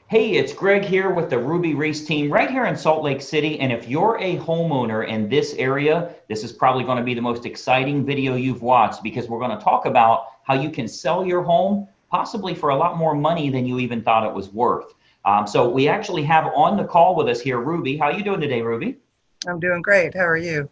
Hey, it's Greg here with the RubyReece team right here in Salt Lake City. And if you're a homeowner in this area, this is probably going to be the most exciting video you've watched because we're going to talk about how you can sell your home possibly for a lot more money than you even thought it was worth. So we actually have on the call with us here, Ruby. How are you doing today, Ruby? I'm doing great. How are you?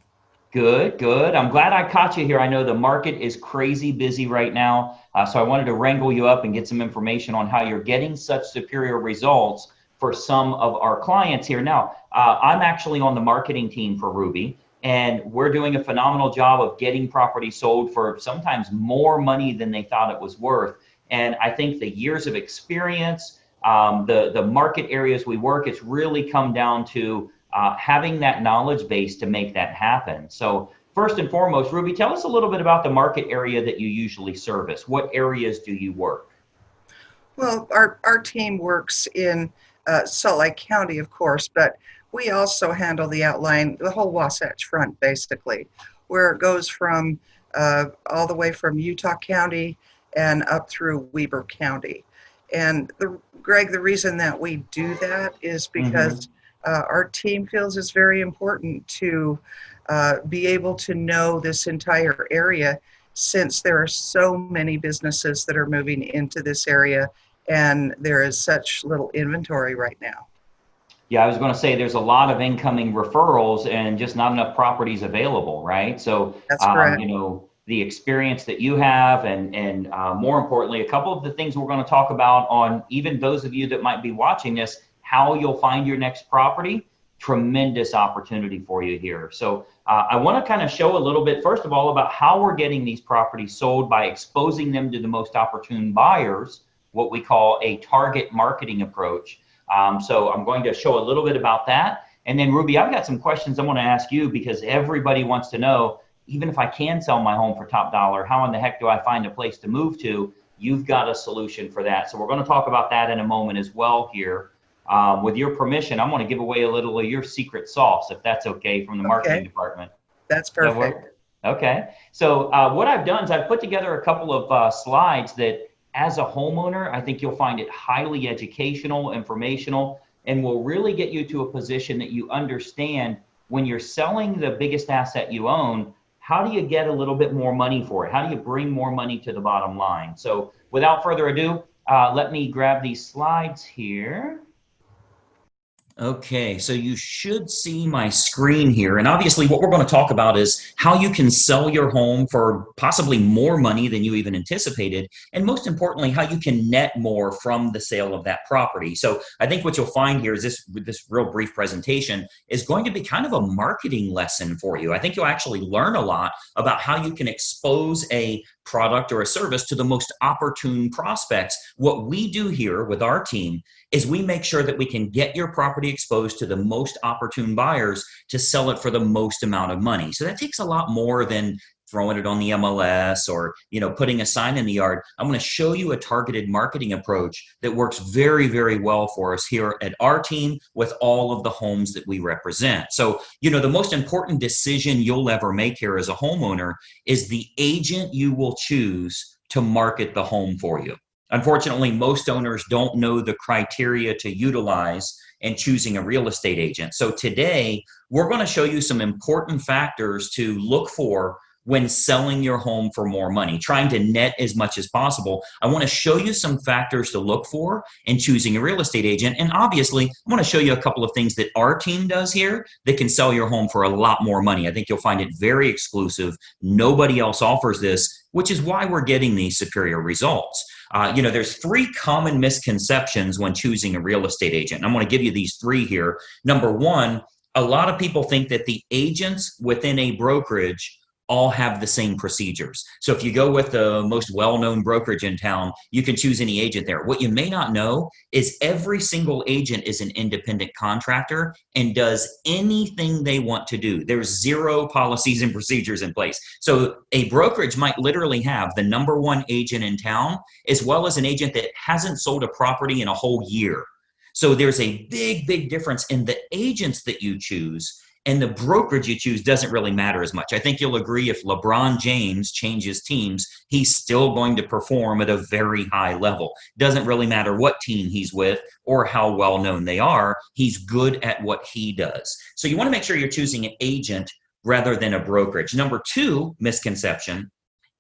Good, good. I'm glad I caught you here. I know the market is crazy busy right now. So I wanted to wrangle you up and get some information on how you're getting such superior results for some of our clients here. Now, I'm actually on the marketing team for Ruby, and we're doing a phenomenal job of getting property sold for sometimes more money than they thought it was worth. And I think the years of experience, the market areas we work, it's really come down to having that knowledge base to make that happen. So first and foremost, Ruby, tell us a little bit about the market area that you usually service. What areas do you work? Well, our team works in Salt Lake County, of course, but we also handle the outline, the whole Wasatch Front, basically, where it goes from all the way from Utah County and up through Weber County. And Greg, the reason that we do that is Hmm. because our team feels it's very important to be able to know this entire area since there are so many businesses that are moving into this area and there is such little inventory right now. Yeah, I was going to say there's a lot of incoming referrals and just not enough properties available, right? So, That's correct. the experience that you have, and more importantly, a couple of the things we're going to talk about on even those of you that might be watching this, how you'll find your next property. Tremendous opportunity for you here. So, I want to kind of show a little bit, first of all, about how we're getting these properties sold by exposing them to the most opportune buyers, what we call a target marketing approach. So I'm going to show a little bit about that. And then Ruby, I've got some questions I want to ask you because everybody wants to know, even if I can sell my home for top dollar, how in the heck do I find a place to move to? You've got a solution for that. So we're going to talk about that in a moment as well here. With your permission, I'm going to give away a little of your secret sauce, if that's okay, from the marketing Okay, department. that's Does that perfect. work? Okay. So what I've done is I've put together a couple of slides that, as a homeowner, I think you'll find it highly educational, informational, and will really get you to a position that you understand when you're selling the biggest asset you own. How do you get a little bit more money for it? How do you bring more money to the bottom line? So, without further ado, let me grab these slides here. Okay, so you should see my screen here. And obviously, what we're going to talk about is how you can sell your home for possibly more money than you even anticipated. And most importantly, how you can net more from the sale of that property. So I think what you'll find here is this real brief presentation is going to be kind of a marketing lesson for you. I think you'll actually learn a lot about how you can expose a product or a service to the most opportune prospects. What we do here with our team is we make sure that we can get your property exposed to the most opportune buyers to sell it for the most amount of money. So that takes a lot more than throwing it on the MLS or putting a sign in the yard. I'm going to show you a targeted marketing approach that works very, very well for us here at our team with all of the homes that we represent. So, the most important decision you'll ever make here as a homeowner is the agent you will choose to market the home for you. Unfortunately, most owners don't know the criteria to utilize in choosing a real estate agent. So today, we're going to show you some important factors to look for when selling your home for more money, trying to net as much as possible. I want to show you some factors to look for in choosing a real estate agent. And obviously, I want to show you a couple of things that our team does here that can sell your home for a lot more money. I think you'll find it very exclusive. Nobody else offers this, which is why we're getting these superior results. There's three common misconceptions when choosing a real estate agent. And I'm going to give you these three here. Number one, a lot of people think that the agents within a brokerage all have the same procedures. So if you go with the most well-known brokerage in town, you can choose any agent there. What you may not know is every single agent is an independent contractor and does anything they want to do. There's zero policies and procedures in place. So a brokerage might literally have the number one agent in town, as well as an agent that hasn't sold a property in a whole year. So there's a big, big difference in the agents that you choose and the brokerage you choose doesn't really matter as much. I think you'll agree if LeBron James changes teams, he's still going to perform at a very high level. Doesn't really matter what team he's with or how well known they are. He's good at what he does. So you want to make sure you're choosing an agent rather than a brokerage. Number two misconception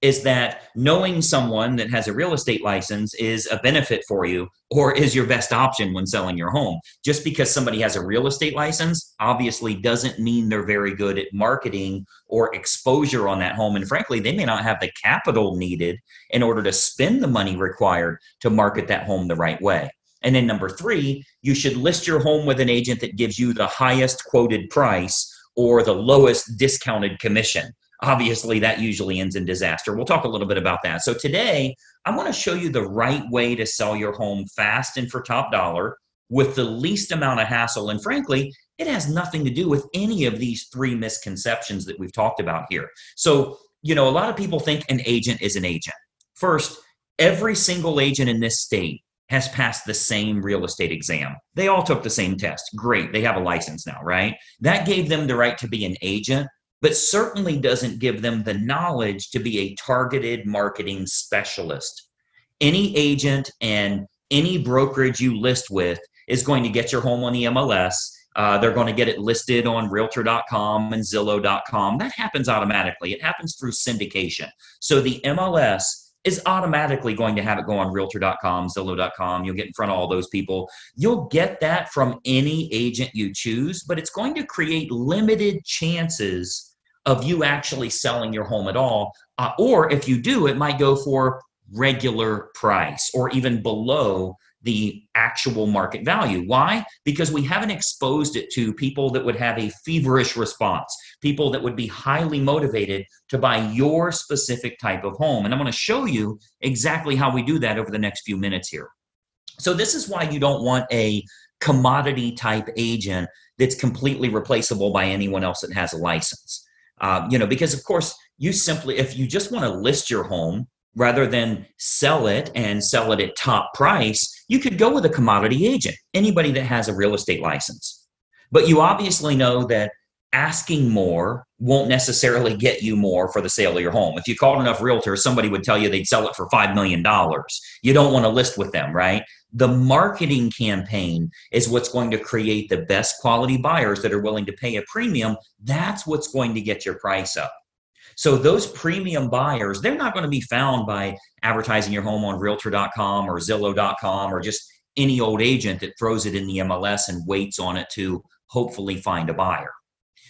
is that knowing someone that has a real estate license is a benefit for you or is your best option when selling your home. Just because somebody has a real estate license obviously doesn't mean they're very good at marketing or exposure on that home. And frankly, they may not have the capital needed in order to spend the money required to market that home the right way. And then number three, you should list your home with an agent that gives you the highest quoted price or the lowest discounted commission. Obviously, that usually ends in disaster. We'll talk a little bit about that. So today, I'm going to show you the right way to sell your home fast and for top dollar with the least amount of hassle. And frankly, it has nothing to do with any of these three misconceptions that we've talked about here. So, a lot of people think an agent is an agent. First, every single agent in this state has passed the same real estate exam. They all took the same test. Great. They have a license now, right? That gave them the right to be an agent, but certainly doesn't give them the knowledge to be a targeted marketing specialist. Any agent and any brokerage you list with is going to get your home on the MLS. They're going to get it listed on Realtor.com and Zillow.com. That happens automatically. It happens through syndication. So the MLS is automatically going to have it go on Realtor.com, Zillow.com. You'll get in front of all those people. You'll get that from any agent you choose, but it's going to create limited chances of you actually selling your home at all. Or if you do, it might go for regular price or even below the actual market value. Why? Because we haven't exposed it to people that would have a feverish response, people that would be highly motivated to buy your specific type of home. And I'm going to show you exactly how we do that over the next few minutes here. So this is why you don't want a commodity type agent that's completely replaceable by anyone else that has a license. Because of course, if you just want to list your home rather than sell it and sell it at top price, you could go with a commodity agent, anybody that has a real estate license. But you obviously know that asking more won't necessarily get you more for the sale of your home. If you called enough realtors, somebody would tell you they'd sell it for $5 million. You don't want to list with them, right? The marketing campaign is what's going to create the best quality buyers that are willing to pay a premium. That's what's going to get your price up. So those premium buyers, they're not going to be found by advertising your home on Realtor.com or Zillow.com or just any old agent that throws it in the MLS and waits on it to hopefully find a buyer.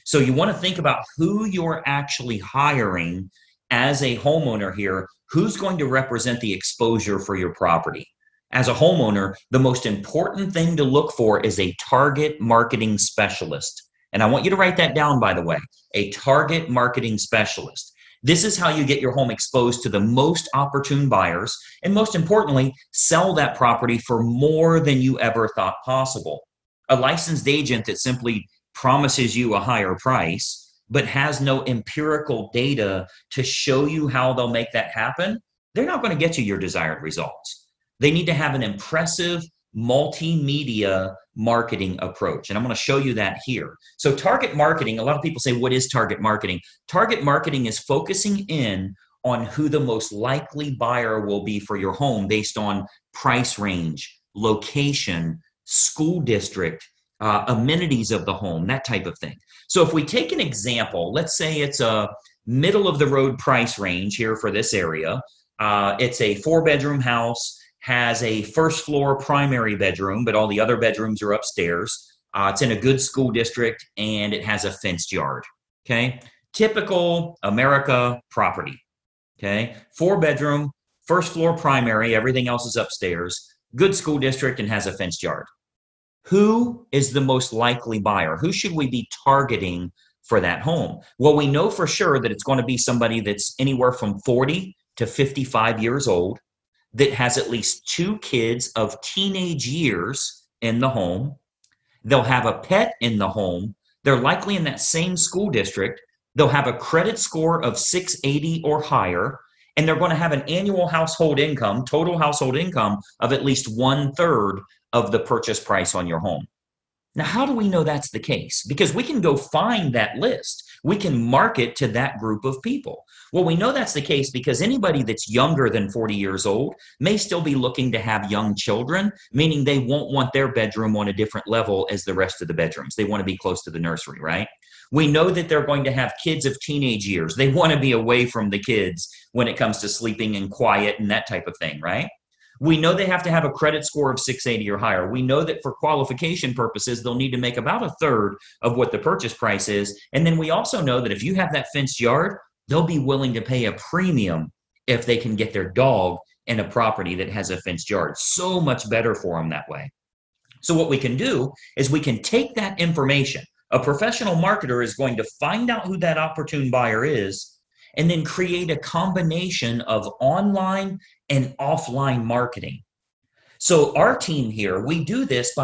So you want to think about who you're actually hiring as a homeowner here, who's going to represent the exposure for your property. As a homeowner, the most important thing to look for is a target marketing specialist. And I want you to write that down, by the way, a target marketing specialist. This is how you get your home exposed to the most opportune buyers, and most importantly, sell that property for more than you ever thought possible. A licensed agent that simply promises you a higher price, but has no empirical data to show you how they'll make that happen, they're not going to get you your desired results. They need to have an impressive multimedia marketing approach. And I'm going to show you that here. So target marketing, a lot of people say, what is target marketing? Target marketing is focusing in on who the most likely buyer will be for your home based on price range, location, school district, amenities of the home, that type of thing. So if we take an example, let's say it's a middle of the road price range here for this area. It's a 4-bedroom house, has a first floor primary bedroom, but all the other bedrooms are upstairs. It's in a good school district and it has a fenced yard. Okay. Typical America property. Okay. 4-bedroom, first floor primary, everything else is upstairs, good school district and has a fenced yard. Who is the most likely buyer? Who should we be targeting for that home? Well, we know for sure that it's going to be somebody that's anywhere from 40 to 55 years old, that has at least 2 kids of teenage years in the home. They'll have a pet in the home. They're likely in that same school district. They'll have a credit score of 680 or higher, and they're going to have an annual household income, total household income of at least 1/3 of the purchase price on your home. Now, how do we know that's the case? Because we can go find that list. We can market to that group of people. Well, we know that's the case because anybody that's younger than 40 years old may still be looking to have young children, meaning they won't want their bedroom on a different level as the rest of the bedrooms. They want to be close to the nursery, right? We know that they're going to have kids of teenage years. They want to be away from the kids when it comes to sleeping and quiet and that type of thing, right? We know they have to have a credit score of 680 or higher. We know that for qualification purposes, they'll need to make about a third of what the purchase price is. And then we also know that if you have that fenced yard, they'll be willing to pay a premium if they can get their dog in a property that has a fenced yard. So much better for them that way. So what we can do is we can take that information. A professional marketer is going to find out who that opportune buyer is and then create a combination of online and offline marketing. So our team here, we do this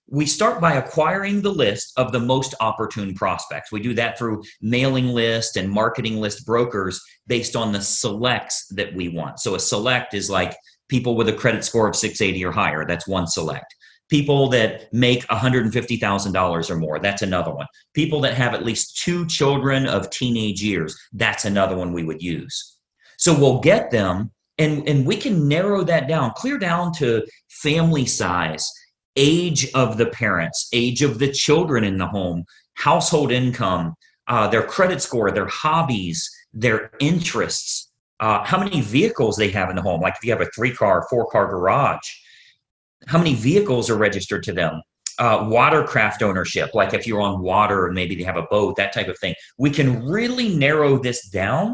we start by acquiring the list of the most opportune prospects. We do that through mailing list and marketing list brokers based on the selects that we want. So a select is like people with a credit score of 680 or higher. That's one select. People that make $150,000 or more, that's another one. People that have at least 2 children of teenage years, that's another one we would use. So we'll get them, and we can narrow that down, clear down to family size, age of the parents, age of the children in the home, household income, their credit score, their hobbies, their interests, how many vehicles they have in the home. Like if you have a 3-car, 4-car garage, how many vehicles are registered to them, watercraft ownership, like if you're on water and maybe they have a boat, that type of thing. We can really narrow this down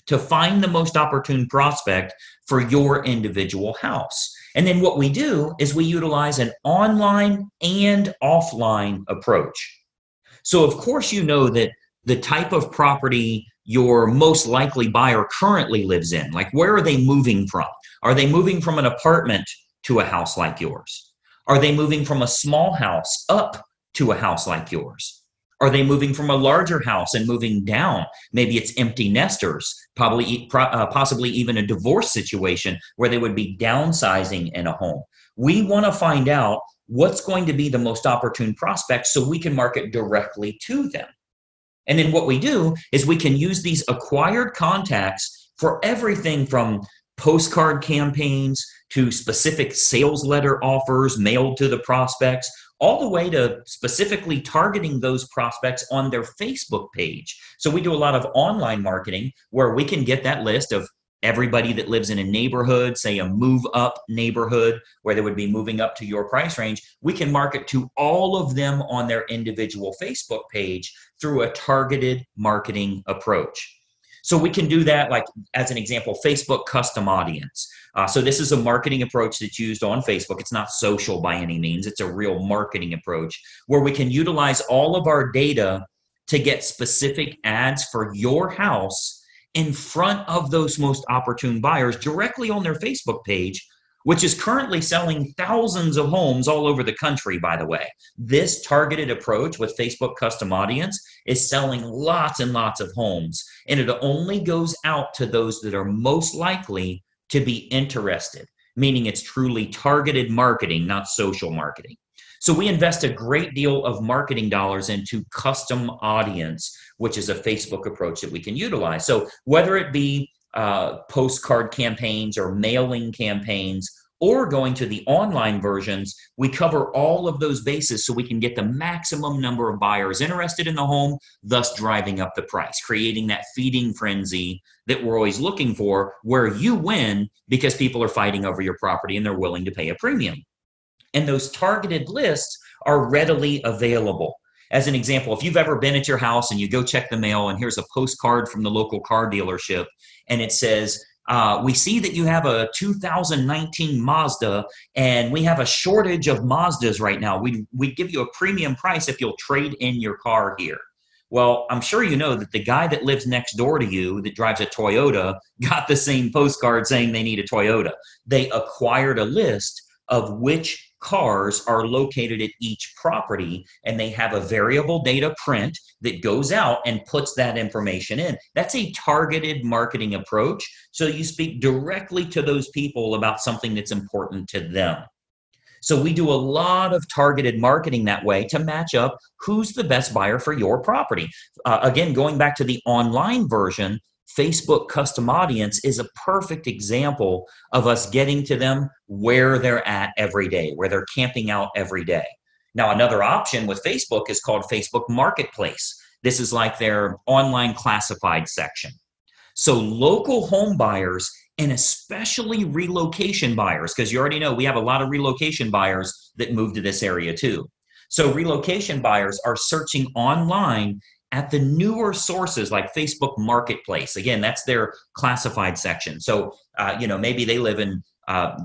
to find the most opportune prospect for your individual house. And then what we do is we utilize an online and offline approach. So of course, you know that the type of property your most likely buyer currently lives in, like where are they moving from? Are they moving from an apartment to a house like yours? Are they moving from a small house up to a house like yours? Are they moving from a larger house and moving down? Maybe it's empty nesters, possibly even a divorce situation where they would be downsizing in a home. We want to find out what's going to be the most opportune prospect so we can market directly to them. And then what we do is we can use these acquired contacts for everything from postcard campaigns to specific sales letter offers mailed to the prospects, all the way to specifically targeting those prospects on their Facebook page. So we do a lot of online marketing where we can get that list of everybody that lives in a neighborhood, say a move up neighborhood where they would be moving up to your price range. We can market to all of them on their individual Facebook page through a targeted marketing approach. So we can do that, like as an example, Facebook custom audience. So this is a marketing approach that's used on Facebook. It's not social by any means. It's a real marketing approach where we can utilize all of our data to get specific ads for your house in front of those most opportune buyers directly on their Facebook page, which is currently selling thousands of homes all over the country, by the way. This targeted approach with Facebook custom audience is selling lots and lots of homes, and it only goes out to those that are most likely to be interested, meaning it's truly targeted marketing, not social marketing. So we invest a great deal of marketing dollars into custom audience, which is a Facebook approach that we can utilize. So whether it be postcard campaigns or mailing campaigns or going to the online versions, we cover all of those bases so we can get the maximum number of buyers interested in the home, thus driving up the price, creating that feeding frenzy that we're always looking for, where you win because people are fighting over your property and they're willing to pay a premium. And those targeted lists are readily available. As an example, if you've ever been at your house and you go check the mail and here's a postcard from the local car dealership and it says, we see that you have a 2019 Mazda and we have a shortage of Mazdas right now. We'd give you a premium price if you'll trade in your car here. Well, I'm sure you know that the guy that lives next door to you that drives a Toyota got the same postcard saying they need a Toyota. They acquired a list of which cars are located at each property, and they have a variable data print that goes out and puts that information in. That's a targeted marketing approach. So you speak directly to those people about something that's important to them. So we do a lot of targeted marketing that way to match up who's the best buyer for your property. Again, going back to the online version, Facebook custom audience is a perfect example of us getting to them where they're at every day, where they're camping out every day. Now, another option with Facebook is called Facebook Marketplace. This is like their online classified section. So local home buyers and especially relocation buyers, because you already know we have a lot of relocation buyers that move to this area too. So relocation buyers are searching online at the newer sources like Facebook Marketplace. Again, that's their classified section. So, maybe they live in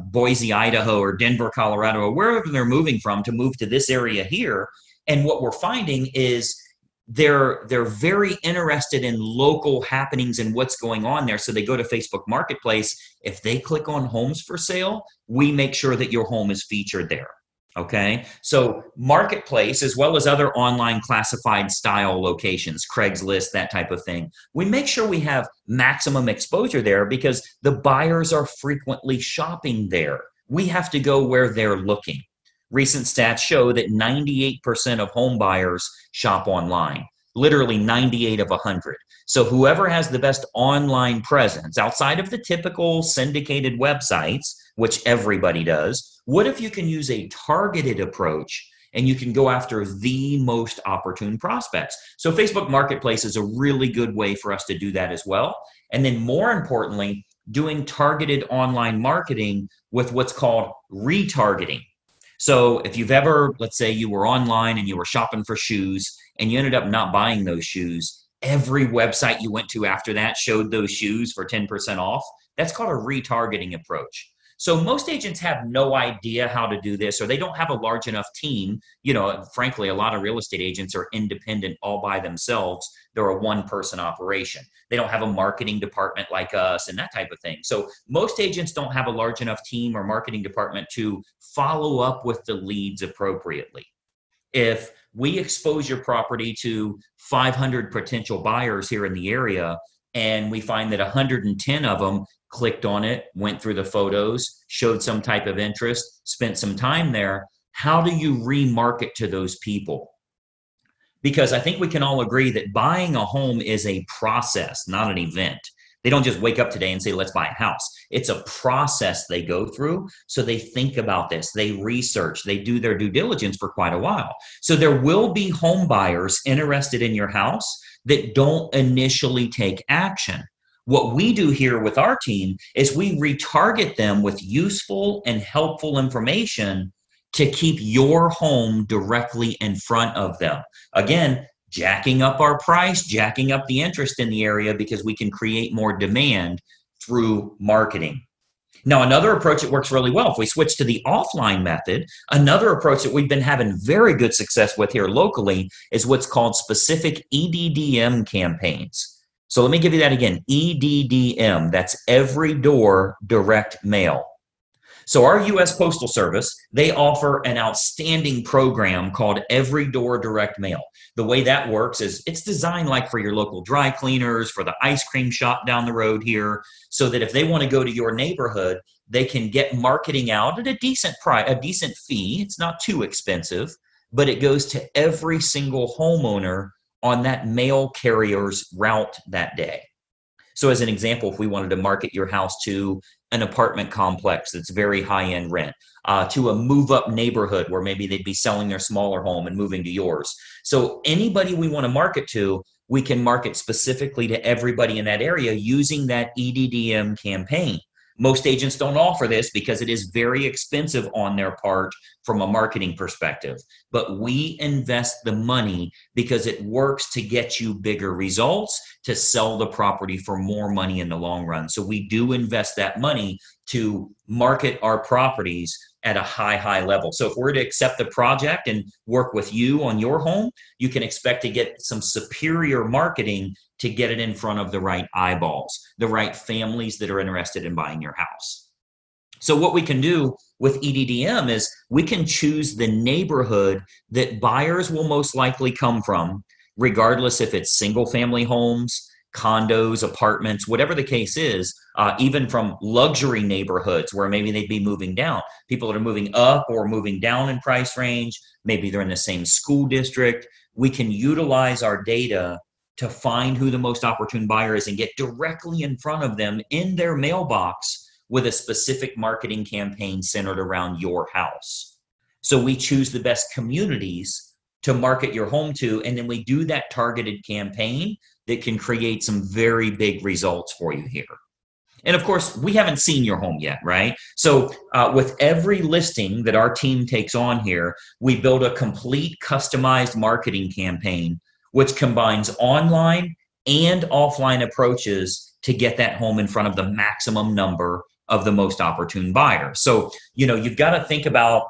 Boise, Idaho, or Denver, Colorado, or wherever they're moving from to move to this area here. And what we're finding is they're very interested in local happenings and what's going on there. So they go to Facebook Marketplace. If they click on homes for sale, we make sure that your home is featured there. Okay, so Marketplace, as well as other online classified style locations, Craigslist, that type of thing, we make sure we have maximum exposure there because the buyers are frequently shopping there. We have to go where they're looking. Recent stats show that 98% of home buyers shop online, literally 98 of 100. So whoever has the best online presence outside of the typical syndicated websites, which everybody does, what if you can use a targeted approach and you can go after the most opportune prospects? So Facebook Marketplace is a really good way for us to do that as well. And then more importantly, doing targeted online marketing with what's called retargeting. So if you've ever, let's say you were online and you were shopping for shoes and you ended up not buying those shoes, every website you went to after that showed those shoes for 10% off. That's called a retargeting approach. So most agents have no idea how to do this, or they don't have a large enough team. Frankly, a lot of real estate agents are independent all by themselves. They're a one-person operation. They don't have a marketing department like us and that type of thing. So most agents don't have a large enough team or marketing department to follow up with the leads appropriately. If we expose your property to 500 potential buyers here in the area, and we find that 110 of them clicked on it, went through the photos, showed some type of interest, spent some time there, how do you remarket to those people? Because I think we can all agree that buying a home is a process, not an event. They don't just wake up today and say, let's buy a house. It's a process they go through. So they think about this, they research, they do their due diligence for quite a while. So there will be home buyers interested in your house that don't initially take action. What we do here with our team is we retarget them with useful and helpful information to keep your home directly in front of them. Again, jacking up our price, jacking up the interest in the area because we can create more demand through marketing. Now, another approach that works really well, if we switch to the offline method, another approach that we've been having very good success with here locally is what's called specific EDDM campaigns. So let me give you that again, EDDM, that's every door direct mail. So our U.S. Postal Service, they offer an outstanding program called Every Door Direct Mail. The way that works is it's designed like for your local dry cleaners, for the ice cream shop down the road here, so that if they want to go to your neighborhood, they can get marketing out at a decent price, a decent fee. It's not too expensive, but it goes to every single homeowner on that mail carrier's route that day. So as an example, if we wanted to market your house to an apartment complex that's very high-end rent, to a move-up neighborhood where maybe they'd be selling their smaller home and moving to yours. So anybody we want to market to, we can market specifically to everybody in that area using that EDDM campaign. Most agents don't offer this because it is very expensive on their part from a marketing perspective. But we invest the money because it works to get you bigger results, to sell the property for more money in the long run. So we do invest that money to market our properties at a high level. So if we're to accept the project and work with you on your home, you can expect to get some superior marketing to get it in front of the right eyeballs, the right families that are interested in buying your house. So what we can do with EDDM is we can choose the neighborhood that buyers will most likely come from, regardless if it's single family homes, condos, apartments, whatever the case is, even from luxury neighborhoods where maybe they'd be moving down. People that are moving up or moving down in price range, maybe they're in the same school district. We can utilize our data to find who the most opportune buyer is and get directly in front of them in their mailbox with a specific marketing campaign centered around your house. So we choose the best communities to market your home to, and then we do that targeted campaign that can create some very big results for you here. And of course, we haven't seen your home yet, right? So with every listing that our team takes on here, we build a complete customized marketing campaign, which combines online and offline approaches to get that home in front of the maximum number of the most opportune buyers. So, you've got to think about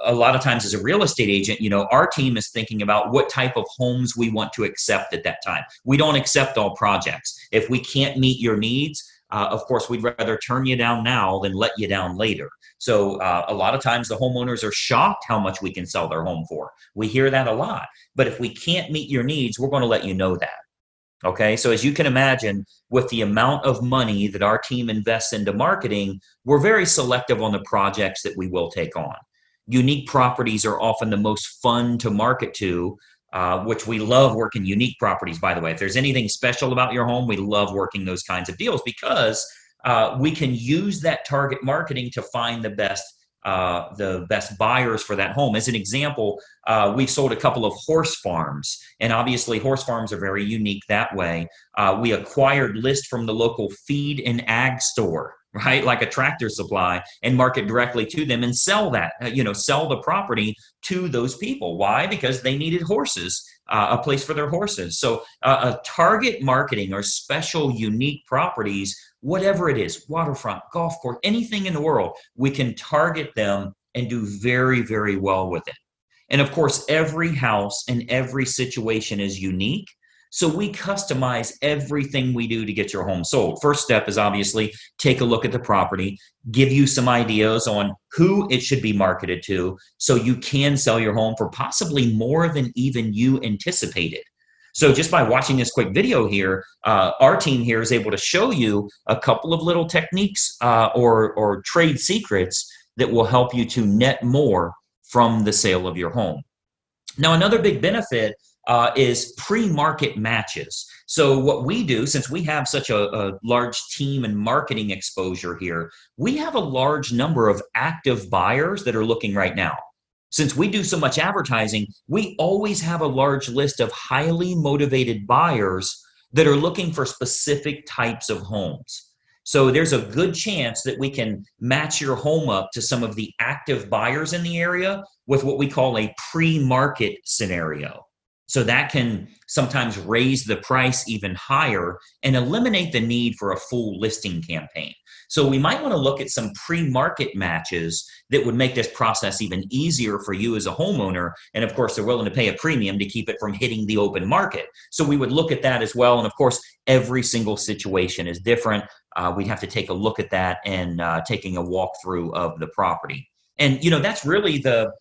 a lot of times as a real estate agent, our team is thinking about what type of homes we want to accept at that time. We don't accept all projects. If we can't meet your needs, of course, we'd rather turn you down now than let you down later. So a lot of times the homeowners are shocked how much we can sell their home for. We hear that a lot. But if we can't meet your needs, we're going to let you know that. Okay, so as you can imagine, with the amount of money that our team invests into marketing, we're very selective on the projects that we will take on. Unique properties are often the most fun to market to, which we love working unique properties, by the way. If there's anything special about your home, we love working those kinds of deals because we can use that target marketing to find the best buyers for that home. As an example, we've sold a couple of horse farms, and obviously horse farms are very unique that way. We acquired lists from the local feed and ag store, right? Like a Tractor Supply, and market directly to them and sell that, sell the property to those people. Why? Because they needed horses, a place for their horses. So a target marketing or special unique properties, whatever it is, waterfront, golf course, anything in the world, we can target them and do very, very well with it. And of course, every house and every situation is unique. So we customize everything we do to get your home sold. First step is obviously take a look at the property, give you some ideas on who it should be marketed to so you can sell your home for possibly more than even you anticipated. So just by watching this quick video here, our team here is able to show you a couple of little techniques or trade secrets that will help you to net more from the sale of your home. Now, another big benefit is pre-market matches. So what we do, since we have such a large team and marketing exposure here, we have a large number of active buyers that are looking right now. Since we do so much advertising, we always have a large list of highly motivated buyers that are looking for specific types of homes. So there's a good chance that we can match your home up to some of the active buyers in the area with what we call a pre-market scenario. So that can sometimes raise the price even higher and eliminate the need for a full listing campaign. So we might want to look at some pre-market matches that would make this process even easier for you as a homeowner. And of course, they're willing to pay a premium to keep it from hitting the open market. So we would look at that as well. And of course, every single situation is different. We'd have to take a look at that and taking a walkthrough of the property. And, that's really the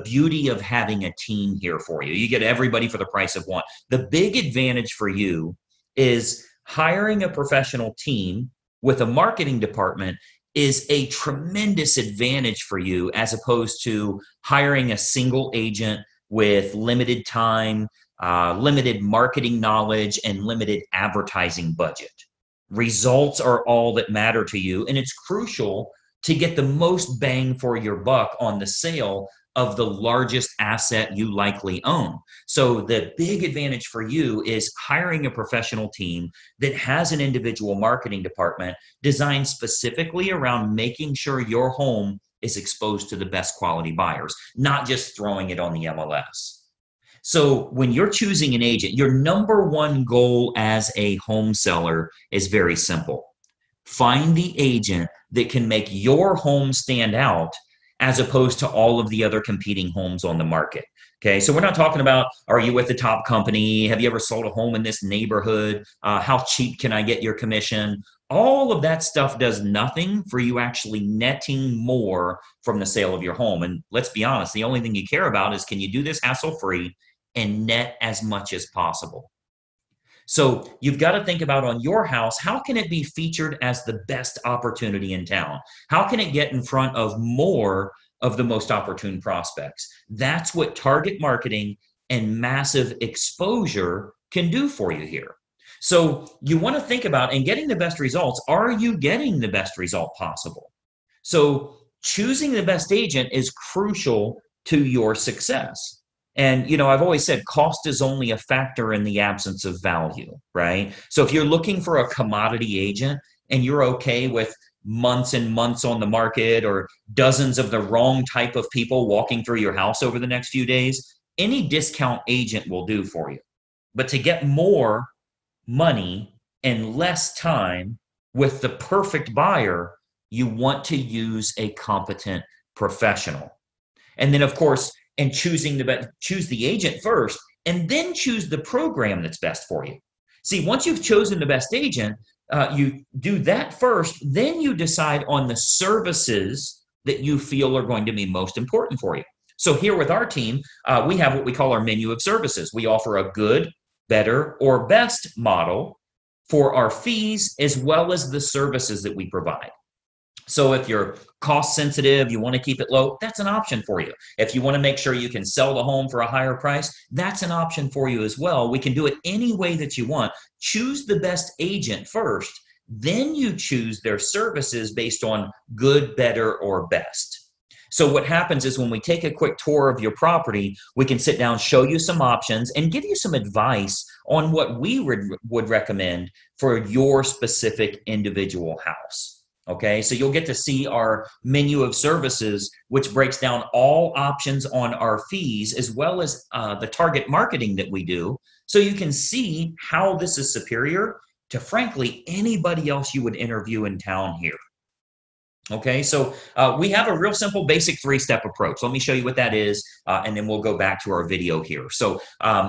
beauty of having a team here for you. You get everybody for the price of one. The big advantage for you is hiring a professional team with a marketing department is a tremendous advantage for you as opposed to hiring a single agent with limited time, limited marketing knowledge, and limited advertising budget. Results are all that matter to you, and it's crucial to get the most bang for your buck on the sale of the largest asset you likely own. So the big advantage for you is hiring a professional team that has an individual marketing department designed specifically around making sure your home is exposed to the best quality buyers, not just throwing it on the MLS. So when you're choosing an agent, your number one goal as a home seller is very simple. Find the agent that can make your home stand out as opposed to all of the other competing homes on the market. Okay, so we're not talking about, are you with the top company? Have you ever sold a home in this neighborhood? How cheap can I get your commission? All of that stuff does nothing for you actually netting more from the sale of your home. And let's be honest, the only thing you care about is, can you do this hassle-free and net as much as possible? So you've got to think about on your house, how can it be featured as the best opportunity in town? How can it get in front of more of the most opportune prospects? That's what target marketing and massive exposure can do for you here. So you want to think about, in getting the best results, are you getting the best result possible? So choosing the best agent is crucial to your success. And, I've always said cost is only a factor in the absence of value, right? So if you're looking for a commodity agent and you're okay with months and months on the market or dozens of the wrong type of people walking through your house over the next few days, any discount agent will do for you. But to get more money and less time with the perfect buyer, you want to use a competent professional. And then, of course, and choose the agent first, and then choose the program that's best for you. See, once you've chosen the best agent, you do that first, then you decide on the services that you feel are going to be most important for you. So here with our team, we have what we call our menu of services. We offer a good, better, or best model for our fees as well as the services that we provide. So if you're cost sensitive, you want to keep it low, that's an option for you. If you want to make sure you can sell the home for a higher price, that's an option for you as well. We can do it any way that you want. Choose the best agent first, then you choose their services based on good, better, or best. So what happens is when we take a quick tour of your property, we can sit down, show you some options, and give you some advice on what we would recommend for your specific individual house. Okay, so you'll get to see our menu of services, which breaks down all options on our fees, as well as the target marketing that we do. So you can see how this is superior to, frankly, anybody else you would interview in town here. Okay, so we have a real simple basic three-step approach. Let me show you what that is, and then we'll go back to our video here. So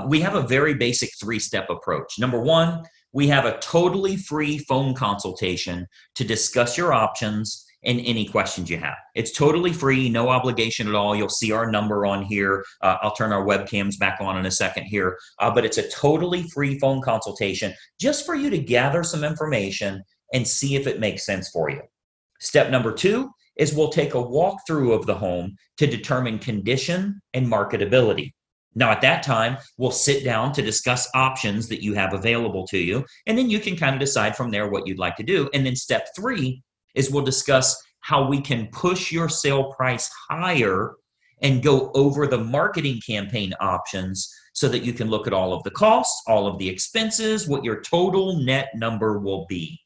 we have a very basic three-step approach. Number one, we have a totally free phone consultation to discuss your options and any questions you have. It's totally free, no obligation at all. You'll see our number on here. I'll turn our webcams back on in a second here, but it's a totally free phone consultation just for you to gather some information and see if it makes sense for you. Step number two is we'll take a walkthrough of the home to determine condition and marketability. Now, at that time, we'll sit down to discuss options that you have available to you, and then you can kind of decide from there what you'd like to do. And then step three is we'll discuss how we can push your sale price higher and go over the marketing campaign options so that you can look at all of the costs, all of the expenses, what your total net number will be.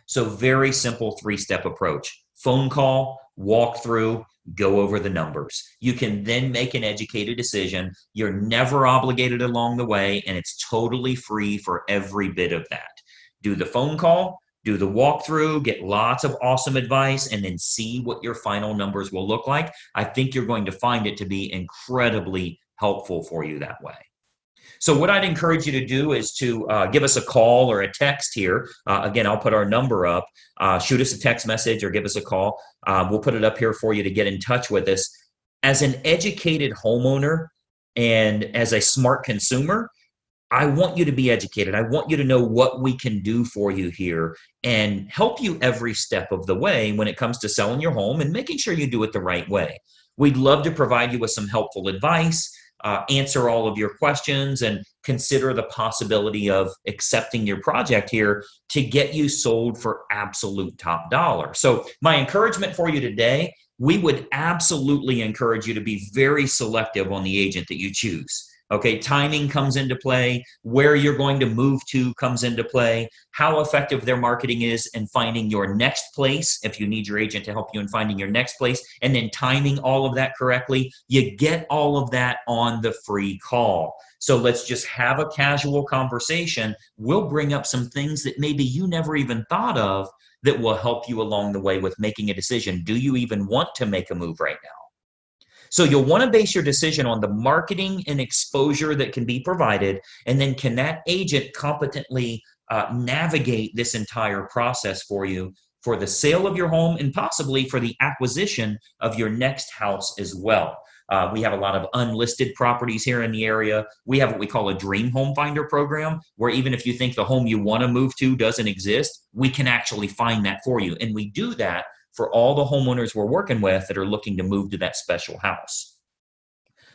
So very simple three-step approach. Phone call, walk through, go over the numbers. You can then make an educated decision. You're never obligated along the way, and it's totally free for every bit of that. Do the phone call, do the walkthrough, get lots of awesome advice, and then see what your final numbers will look like. I think you're going to find it to be incredibly helpful for you that way. So what I'd encourage you to do is to give us a call or a text here. Again, I'll put our number up. Shoot us a text message or give us a call. We'll put it up here for you to get in touch with us. As an educated homeowner and as a smart consumer, I want you to be educated. I want you to know what we can do for you here and help you every step of the way when it comes to selling your home and making sure you do it the right way. We'd love to provide you with some helpful advice, answer all of your questions, and consider the possibility of accepting your project here to get you sold for absolute top dollar. So my encouragement for you today, we would absolutely encourage you to be very selective on the agent that you choose. Okay, timing comes into play, where you're going to move to comes into play, how effective their marketing is in finding your next place, if you need your agent to help you in finding your next place, and then timing all of that correctly. You get all of that on the free call. So let's just have a casual conversation. We'll bring up some things that maybe you never even thought of that will help you along the way with making a decision. Do you even want to make a move right now? So you'll want to base your decision on the marketing and exposure that can be provided, and then can that agent competently navigate this entire process for you for the sale of your home and possibly for the acquisition of your next house as well. We have a lot of unlisted properties here in the area. We have what we call a dream home finder program, where even if you think the home you want to move to doesn't exist, we can actually find that for you. And we do that for all the homeowners we're working with that are looking to move to that special house.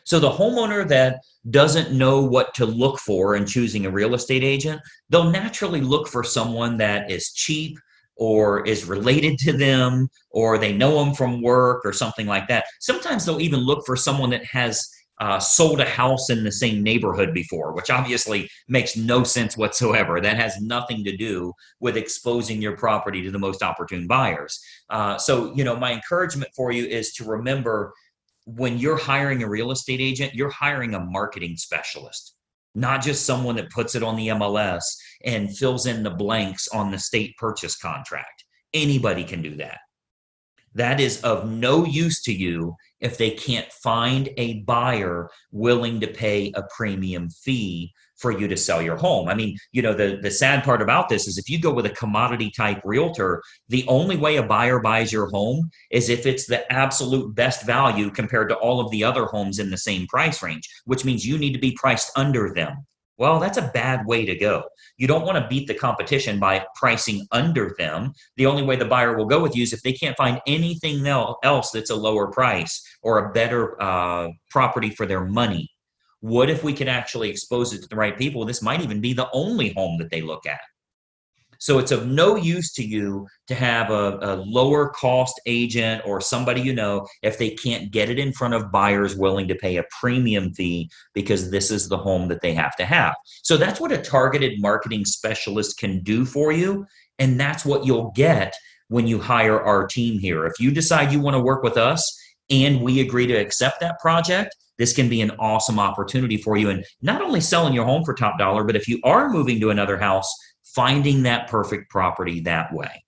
So the homeowner that doesn't know what to look for in choosing a real estate agent, they'll naturally look for someone that is cheap or is related to them, or they know them from work or something like that. Sometimes they'll even look for someone that has sold a house in the same neighborhood before, which obviously makes no sense whatsoever. That has nothing to do with exposing your property to the most opportune buyers. My encouragement for you is to remember, when you're hiring a real estate agent, you're hiring a marketing specialist, not just someone that puts it on the MLS and fills in the blanks on the state purchase contract. Anybody can do that. That is of no use to you if they can't find a buyer willing to pay a premium fee for you to sell your home. I mean, the sad part about this is if you go with a commodity type realtor, the only way a buyer buys your home is if it's the absolute best value compared to all of the other homes in the same price range, which means you need to be priced under them. Well, that's a bad way to go. You don't want to beat the competition by pricing under them. The only way the buyer will go with you is if they can't find anything else that's a lower price or a better property for their money. What if we could actually expose it to the right people? This might even be the only home that they look at. So it's of no use to you to have a lower cost agent or somebody if they can't get it in front of buyers willing to pay a premium fee because this is the home that they have to have. So that's what a targeted marketing specialist can do for you. And that's what you'll get when you hire our team here. If you decide you want to work with us and we agree to accept that project, this can be an awesome opportunity for you. And not only selling your home for top dollar, but if you are moving to another house, finding that perfect property that way.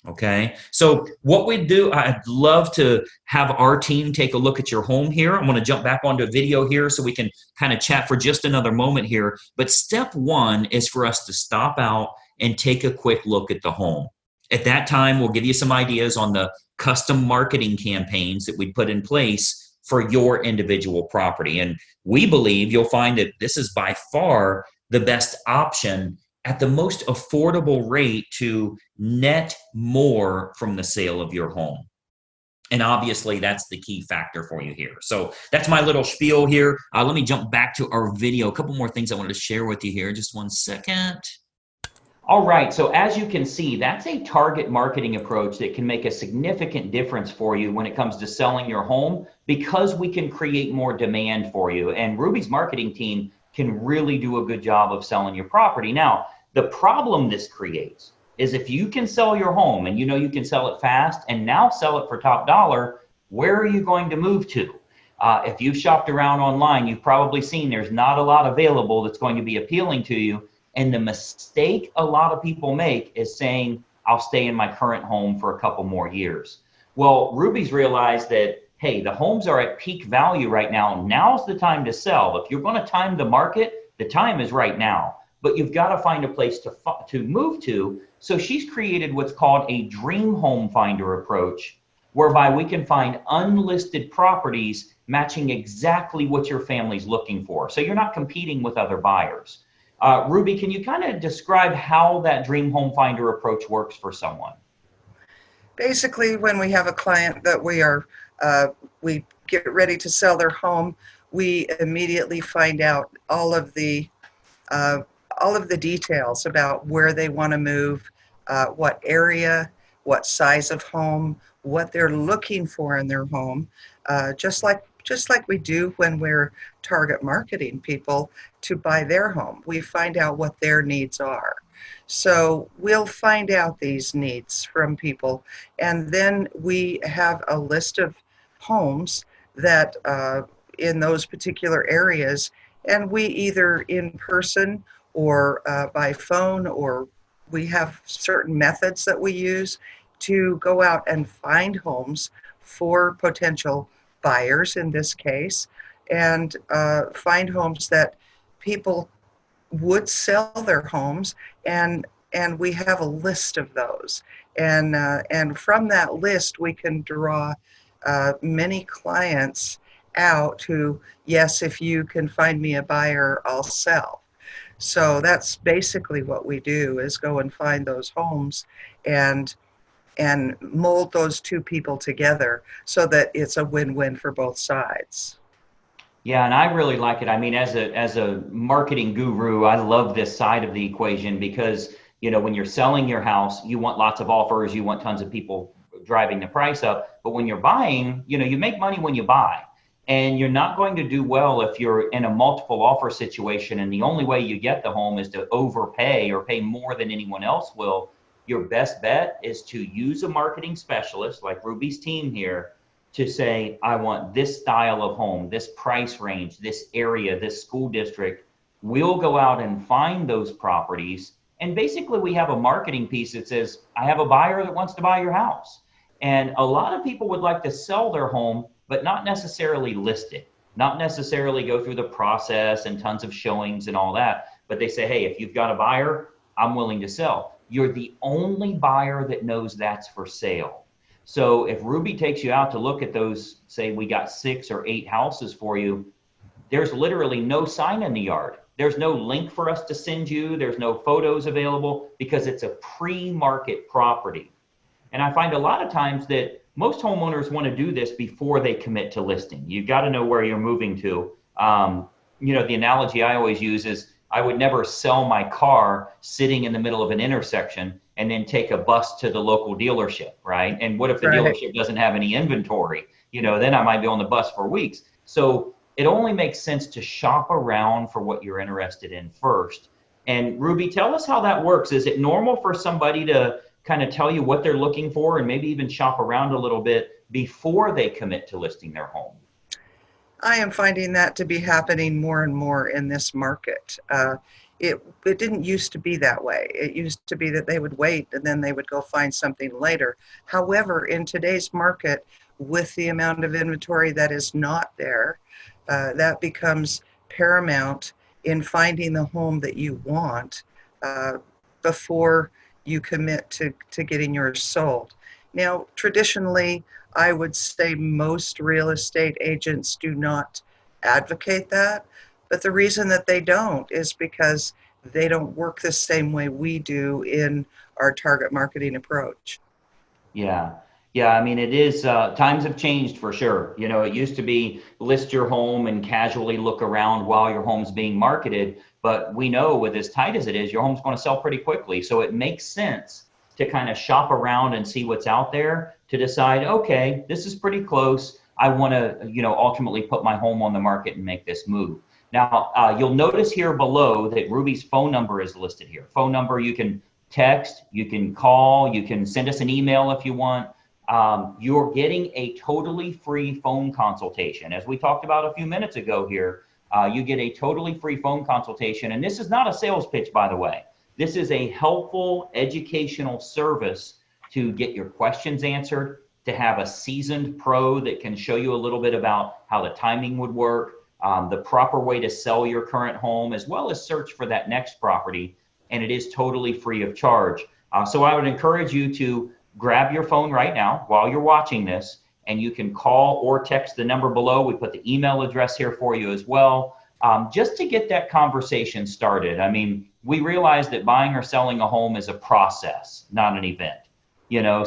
Okay. So what we do, I'd love to have our team take a look at your home here. I'm going to jump back onto a video here so we can kind of chat for just another moment here. But step one is for us to stop out and take a quick look at the home. At that time, we'll give you some ideas on the custom marketing campaigns that we put in place for your individual property. And we believe you'll find that this is by far the best option at the most affordable rate to net more from the sale of your home. And obviously, that's the key factor for you here. So that's my little spiel here. Let me jump back to our video. A couple more things I wanted to share with you here. Just one second. All right, so as you can see, that's a target marketing approach that can make a significant difference for you when it comes to selling your home, because we can create more demand for you. And Ruby's marketing team can really do a good job of selling your property. Now, the problem this creates is if you can sell your home and you can sell it fast and now sell it for top dollar, where are you going to move to? If you've shopped around online, you've probably seen there's not a lot available that's going to be appealing to you. And the mistake a lot of people make is saying, I'll stay in my current home for a couple more years. Well, Ruby's realized that, hey, the homes are at peak value right now. Now's the time to sell. If you're going to time the market, the time is right now. But you've got to find a place to move to. So she's created what's called a dream home finder approach, whereby we can find unlisted properties matching exactly what your family's looking for. So you're not competing with other buyers. Ruby, can you kind of describe how that dream home finder approach works for someone? Basically, when we have a client that we get ready to sell their home, we immediately find out all of the details about where they want to move, what area, what size of home, what they're looking for in their home, just like we do when we're target marketing people to buy their home. We find out what their needs are. So we'll find out these needs from people, and then we have a list of homes that in those particular areas, and we either in person or by phone, or we have certain methods that we use to go out and find homes for potential buyers in this case, and find homes that people would sell their homes, and we have a list of those, and from that list we can draw many clients out to, yes, if you can find me a buyer, I'll sell. So that's basically what we do, is go and find those homes and mold those two people together so that it's a win-win for both sides. Yeah, and I really like it. I mean, as a marketing guru, I love this side of the equation because, when you're selling your house, you want lots of offers, you want tons of people driving the price up. But when you're buying, you make money when you buy. And you're not going to do well if you're in a multiple offer situation and the only way you get the home is to overpay or pay more than anyone else will. Your best bet is to use a marketing specialist like Ruby's team here to say, I want this style of home, this price range, this area, this school district. We'll go out and find those properties. And basically, we have a marketing piece that says, I have a buyer that wants to buy your house. And a lot of people would like to sell their home, but not necessarily list it, not necessarily go through the process and tons of showings and all that. But they say, hey, if you've got a buyer, I'm willing to sell. You're the only buyer that knows that's for sale. So if Ruby takes you out to look at those, say we got 6 or 8 houses for you, there's literally no sign in the yard. There's no link for us to send you. There's no photos available because it's a pre-market property. And I find a lot of times that most homeowners want to do this before they commit to listing. You've got to know where you're moving to. The analogy I always use is I would never sell my car sitting in the middle of an intersection and then take a bus to the local dealership, right? And what if the Right. dealership doesn't have any inventory? Then I might be on the bus for weeks. So it only makes sense to shop around for what you're interested in first. And Ruby, tell us how that works. Is it normal for somebody to kind of tell you what they're looking for and maybe even shop around a little bit before they commit to listing their home? I am finding that to be happening more and more in this market. It didn't used to be that way. It used to be that they would wait and then they would go find something later. However, in today's market, with the amount of inventory that is not there, that becomes paramount in finding the home that you want uh, before you commit to getting yours sold. Now, traditionally, I would say most real estate agents do not advocate that. But the reason that they don't is because they don't work the same way we do in our target marketing approach. Yeah. Yeah. I mean, it is, times have changed for sure. It used to be list your home and casually look around while your home's being marketed. But we know with as tight as it is, your home's going to sell pretty quickly. So it makes sense to kind of shop around and see what's out there to decide, okay, this is pretty close. I want to, ultimately put my home on the market and make this move. Now, you'll notice here below that Ruby's phone number is listed here. Phone number you can text, you can call, you can send us an email if you want. You're getting a totally free phone consultation. As we talked about a few minutes ago here, you get a totally free phone consultation. And this is not a sales pitch, by the way. This is a helpful educational service to get your questions answered, to have a seasoned pro that can show you a little bit about how the timing would work, the proper way to sell your current home, as well as search for that next property. And it is totally free of charge. So I would encourage you to grab your phone right now while you're watching this, and you can call or text the number below. We put the email address here for you as well, just to get that conversation started. I mean, we realize that buying or selling a home is a process, not an event.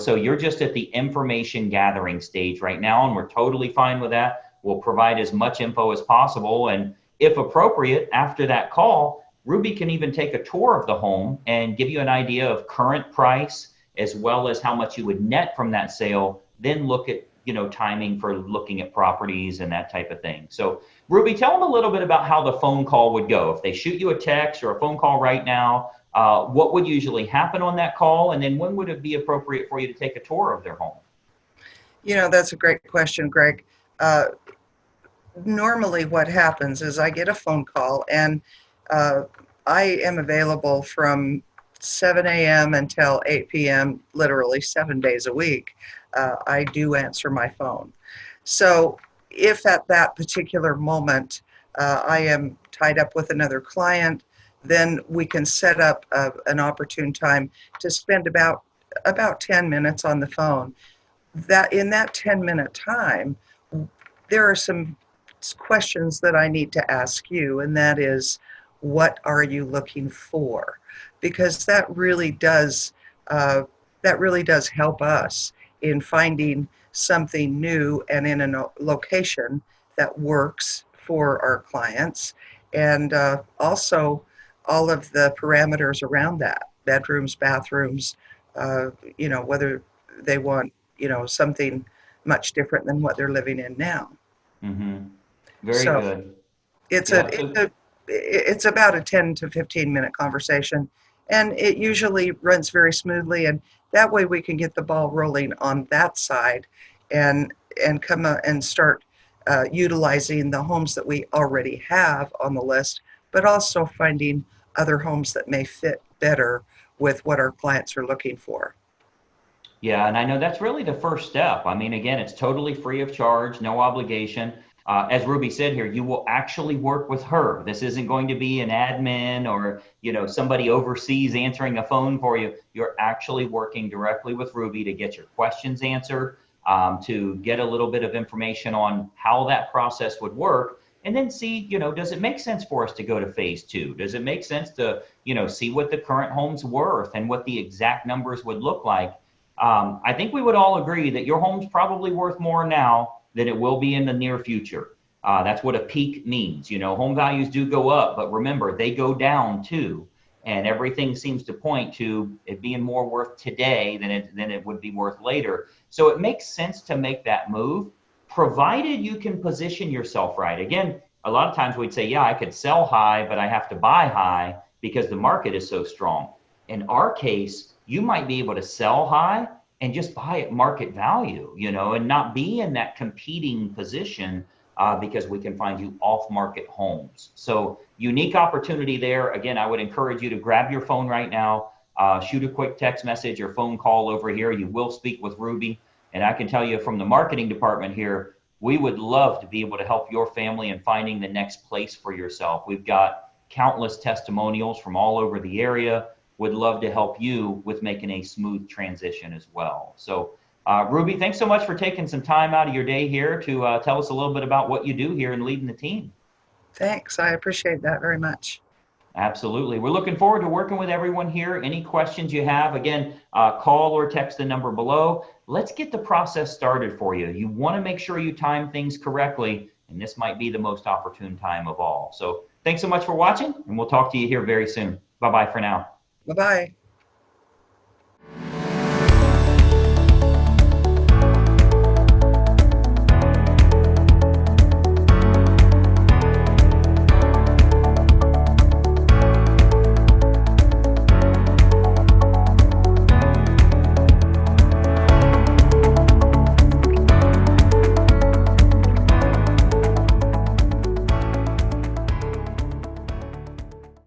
So you're just at the information gathering stage right now, and we're totally fine with that. We'll provide as much info as possible. And if appropriate, after that call, Ruby can even take a tour of the home and give you an idea of current price, as well as how much you would net from that sale, then look at, timing for looking at properties and that type of thing. So Ruby, tell them a little bit about how the phone call would go. If they shoot you a text or a phone call right now, what would usually happen on that call? And then when would it be appropriate for you to take a tour of their home? That's a great question, Greg. Uh, Normally what happens is I get a phone call and uh, I am available from 7 a.m. until 8 p.m., literally 7 days a week. I do answer my phone. So if at that particular moment I am tied up with another client, then we can set up an opportune time to spend about 10 minutes on the phone. That in that 10-minute time, there are some questions that I need to ask you, and that is, what are you looking for? Because that really does help us in finding something new and in a location that works for our clients, and also all of the parameters around that, bedrooms, bathrooms, uh, whether they want, something much different than what they're living in now. Mm-hmm. Very So good. it's a Yeah. it's a it's about a 10 to 15-minute conversation, and it usually runs very smoothly, and that way we can get the ball rolling on that side, and come and start utilizing the homes that we already have on the list, but also finding other homes that may fit better with what our clients are looking for. Yeah, and I know that's really the first step. I mean, again, it's totally free of charge, no obligation. As Ruby said here, you will actually work with her. This isn't going to be an admin or, somebody overseas answering a phone for you. You're actually working directly with Ruby to get your questions answered, to get a little bit of information on how that process would work, and then see, does it make sense for us to go to phase two? Does it make sense to, see what the current home's worth and what the exact numbers would look like? I think we would all agree that your home's probably worth more now than it will be in the near future. That's what a peak means. Home values do go up, but remember, they go down too. And everything seems to point to it being more worth today than it would be worth later. So it makes sense to make that move, provided you can position yourself right. Again, a lot of times we'd say, yeah, I could sell high, but I have to buy high because the market is so strong. In our case, you might be able to sell high and just buy at market value, and not be in that competing position, because we can find you off market homes. So unique opportunity there. Again, I would encourage you to grab your phone right now, shoot a quick text message or phone call over here. You will speak with Ruby. And I can tell you from the marketing department here, we would love to be able to help your family in finding the next place for yourself. We've got countless testimonials from all over the area. Would love to help you with making a smooth transition as well. So, Ruby, thanks so much for taking some time out of your day here to tell us a little bit about what you do here and leading the team. Thanks. I appreciate that very much. Absolutely. We're looking forward to working with everyone here. Any questions you have, again, call or text the number below. Let's get the process started for you. You want to make sure you time things correctly, and this might be the most opportune time of all. So thanks so much for watching, and we'll talk to you here very soon. Bye-bye for now. Bye-bye.